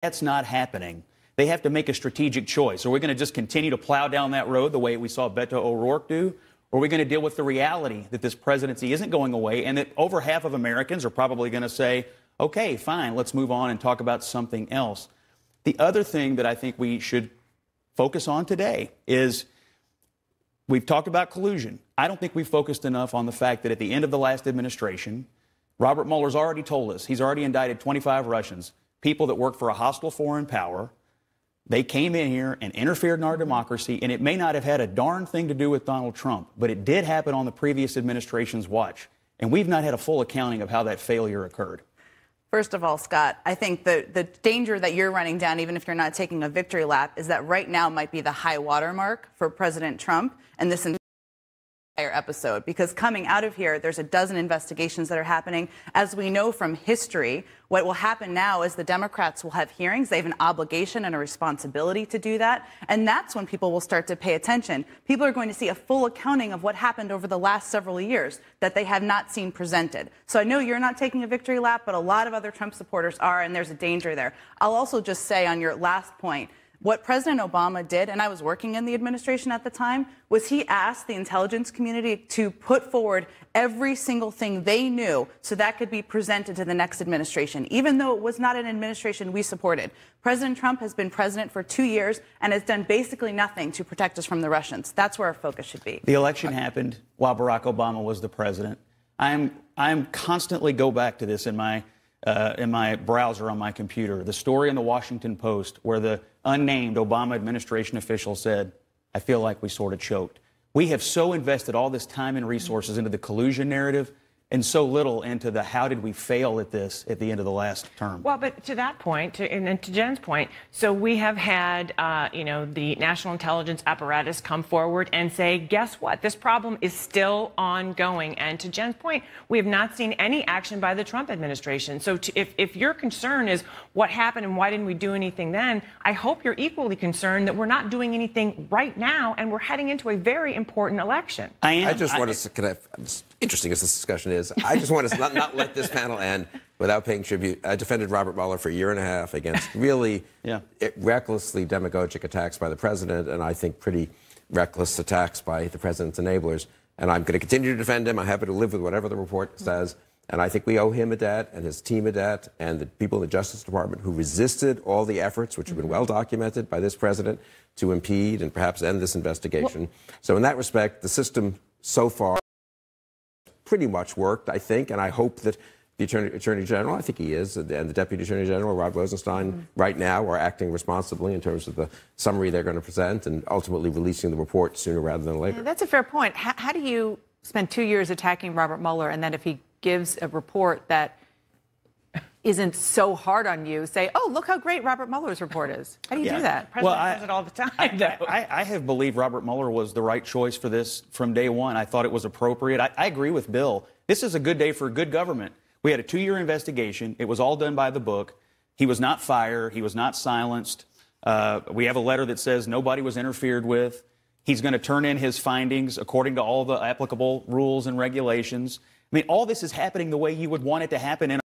That's not happening. They have to make a strategic choice. Are we going to just continue to plow down that road the way we saw Beto O'Rourke do? Or are we going to deal with the reality that this presidency isn't going away and that over half of Americans are probably going to say, okay, fine, let's move on and talk about something else. The other thing that I think we should focus on today is we've talked about collusion. I don't think we've focused enough on the fact that at the end of the last administration, Robert Mueller's already told us, he's already indicted 25 Russians, people that work for a hostile foreign power. They came in here and interfered in our democracy, and it may not have had a darn thing to do with Donald Trump, but it did happen on the previous administration's watch. And we've not had a full accounting of how that failure occurred. First of all, Scott, I think the danger that you're running down, even if you're not taking a victory lap, is that right now might be the high water mark for President Trump and this entire episode. Because coming out of here, there's a dozen investigations that are happening. As we know from history, what will happen now is the Democrats will have hearings. They have an obligation and a responsibility to do that. And that's when people will start to pay attention. People are going to see a full accounting of what happened over the last several years that they have not seen presented. So I know you're not taking a victory lap, but a lot of other Trump supporters are, and there's a danger there. I'll also just say on your last point, what President Obama did, and I was working in the administration at the time, was he asked the intelligence community to put forward every single thing they knew so that could be presented to the next administration, even though it was not an administration we supported. President Trump has been president for 2 years and has done basically nothing to protect us from the Russians. That's where our focus should be. The election happened while Barack Obama was the president. I'm constantly go back to this in my browser on my computer. The story in the Washington Post where the unnamed Obama administration official said, I feel like we sort of choked. We have so invested all this time and resources into the collusion narrative and so little into the how did we fail at this at the end of the last term. Well, but to that point, and to Jen's point, so we have had, the national intelligence apparatus come forward and say, guess what? This problem is still ongoing. And to Jen's point, we have not seen any action by the Trump administration. So if your concern is what happened and why didn't we do anything then, I hope you're equally concerned that we're not doing anything right now and we're heading into a very important election. I just want to, interesting as this discussion is, I just want to not let this panel end without paying tribute. I defended Robert Mueller for a year and a half against really recklessly demagogic attacks by the president, and I think pretty reckless attacks by the president's enablers. And I'm going to continue to defend him. I'm happy to live with whatever the report says. And I think we owe him a debt and his team a debt and the people in the Justice Department who resisted all the efforts, which have been well documented by this president, to impede and perhaps end this investigation. So in that respect, the system so far pretty much worked, I think, and I hope that the Attorney General, I think he is, and the Deputy Attorney General, Rod Rosenstein, right now are acting responsibly in terms of the summary they're going to present and ultimately releasing the report sooner rather than later. Yeah, that's a fair point. How do you spend 2 years attacking Robert Mueller and then if he gives a report that isn't so hard on you, say, oh, look how great Robert Mueller's report is? How do you do that? President does it all the time. I have believed Robert Mueller was the right choice for this from day one. I thought it was appropriate. I agree with Bill. This is a good day for good government. We had a 2-year investigation. It was all done by the book. He was not fired. He was not silenced. We have a letter that says nobody was interfered with. He's going to turn in his findings according to all the applicable rules and regulations. I mean, all this is happening the way you would want it to happen in